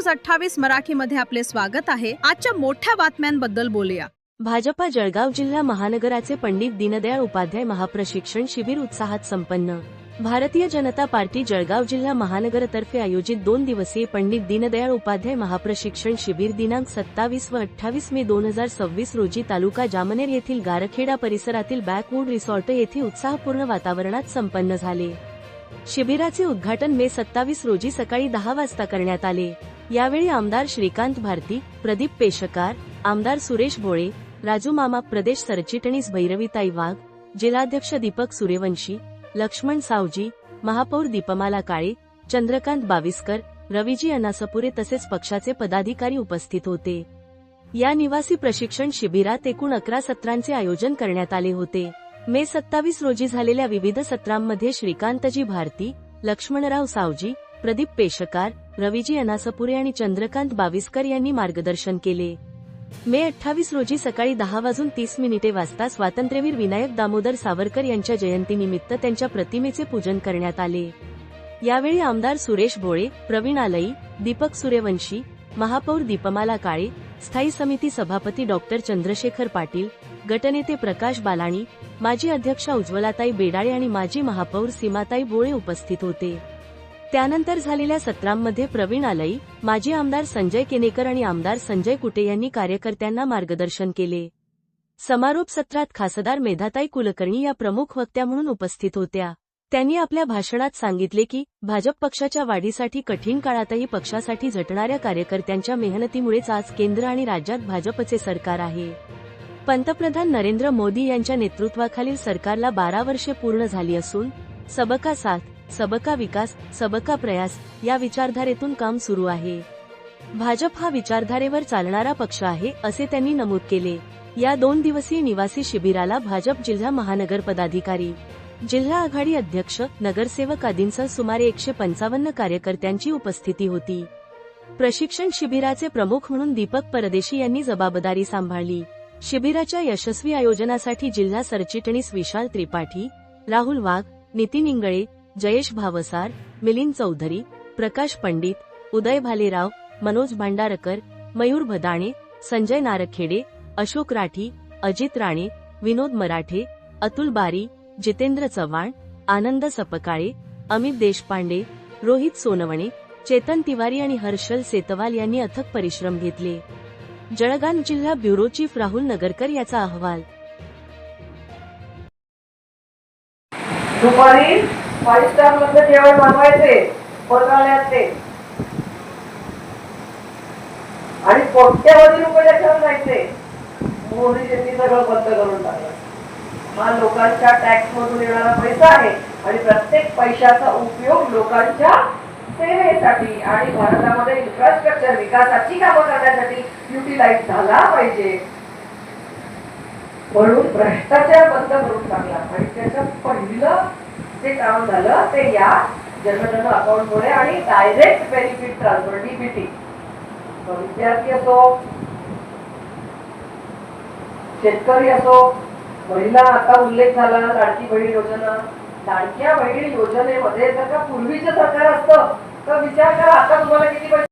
News 28 मराठीमध्ये आपले स्वागत आहे। आजच्या मोठ्या बातम्यांबद्दल बोलूया। भाजपा जळगाव जिल्हा महानगराचे पंडित दीनदयाळ उपाध्याय महाप्रशिक्षण शिबिर उत्साहात संपन्न। भारतीय जनता पार्टी जळगाव जिल्हा महानगरतर्फे आयोजित 2 दिवसीय पंडित दीनदयाळ उपाध्याय महाप्रशिक्षण शिबिर दिनांक 27 व 28 मे 2026 रोजी तालुका जामनेर येथील गारखेडा परिसरातील बॅकवूड रिसॉर्ट येथे उत्साहपूर्ण वातावरणात संपन्न झाले। शिबिराचे उद्घाटन मे 27 रोजी सकाळी 10 वाजता करण्यात आले। यावेळी आमदार श्रीकांत भारती, प्रदीप पेशकार, आमदार सुरेश भोळे, राजू मामा, प्रदेश सरचिटणीस भैरवीताई वाघ, जिल्हाध्यक्ष दीपक सूर्यवंशी, लक्ष्मण सावजी, महापौर दीपमाला काळे, चंद्रकांत बाविस्कर, रविजी अनासपुरे तसेच पक्षाचे पदाधिकारी उपस्थित होते। या निवासी प्रशिक्षण शिबिरात एकूण 11 सत्रांचे आयोजन करण्यात आले होते। मे 27 रोजी झालेल्या विविध सत्रांमध्ये श्रीकांतजी भारती, लक्ष्मणराव सावजी, प्रदीप पेशकार, रविजी अनासपुरे आणि चंद्रकांत बाविस्कर यांनी मार्गदर्शन केले। मे 28 रोजी सकाळी 10:30 वाजता स्वातंत्र्यवीर विनायक दामोदर सावरकर यांच्या जयंतीनिमित्त त्यांच्या प्रतिमेचे पूजन करण्यात आले। यावेळी आमदार सुरेश भोळे, प्रवीण आलई, दीपक सूर्यवंशी, महापौर दीपमाला काळे, स्थायी समिती सभापती डॉ. चंद्रशेखर पाटील, गटनेते प्रकाश बालाणी, माजी अध्यक्षा उज्ज्वलाताई बेडाळे आणि माजी महापौर सीमाताई भोळे उपस्थित होते। त्यानंतर झालेल्या सत्रांमध्ये प्रवीण आलई, माजी आमदार संजय केनेकर आणि आमदार संजय कुटे यांनी कार्यकर्त्यांना मार्गदर्शन केले। समारोप सत्रात खासदार मेधाताई कुलकर्णी या प्रमुख वक्त्या म्हणून उपस्थित होत्या। त्यांनी आपल्या भाषणात सांगितले की भाजप पक्षाच्या वाढीसाठी कठीण काळातही पक्षासाठी झटणाऱ्या कार्यकर्त्यांच्या मेहनतीमुळेच आज केंद्र आणि राज्यात भाजपचे सरकार आहे। पंतप्रधान नरेंद्र मोदी यांच्या नेतृत्वाखालील सरकारला 12 वर्षे पूर्ण झाली असून सबका साथ, सबका विकास, सबका प्रयास या विचारधारेतून काम सुरू आहे। भाजप हा विचारधारेवर चालणारा पक्ष आहे असे त्यांनी नमूद केले। या 2 दिवसीय निवासी शिबिराला भाजप जिल्हा महानगर पदाधिकारी, जिल्हा आघाडी अध्यक्ष, नगरसेवक आदींसह सुमारे 155 कार्यकर्त्यांची उपस्थिती होती। प्रशिक्षण शिबिराचे प्रमुख म्हणून दीपक परदेशी यांनी जबाबदारी सांभाळली। शिबिराच्या यशस्वी आयोजनासाठी जिल्हा सरचिटणीस विशाल त्रिपाठी, राहुल वाघ, नितीन इंगळे, जयेश भावसार, मिलिंद चौधरी, प्रकाश पंडित, उदय भालेराव, मनोज भांडारकर, मयूर भदाणे, संजय नारखेडे, अशोक राठी, अजित राणे, विनोद मराठे, अतुल बारी, जितेंद्र चव्हाण, आनंद सपकाळे, अमित देशपांडे, रोहित सोनवणे, चेतन तिवारी आणि हर्षल सेतवाल यांनी अथक परिश्रम घेतले। जळगाव जिल्हा ब्युरो चीफ राहुल नगरकर याचा अहवाल। दुपारी 5 स्टार मध्ये जेवण बनवायचे पत्रालयाचे आणि कोट्यवधी रुपये त्याच्यावर जायचे। मोदी यांनी सगळं बंद करून टाकलं। हा लोकांच्या टॅक्स मधून येणारा पैसा आहे आणि प्रत्येक पैशाचा उपयोग लोकांच्या सेवेसाठी आणि भारतामध्ये इन्फ्रास्ट्रक्चर विकासाची कामं करण्यासाठी युटिलाइज झाला पाहिजे। म्हणून भ्रष्टाचार बंद करून टाकला आणि त्याचं पहिलं जे काम झालं ते या जनधन अकाउंटमुळे आणि डायरेक्ट बेनिफिट ट्रान्सफर डीबीटी। विद्यार्थी असो, शेतकरी असो, महिला, आता उल्लेख झाला लाडकी बहीण योजना। लाडक्या बहीण योजनेमध्ये जर का पूर्वीचं सरकार असतं तर विचार करा आता तुम्हाला किती पैसे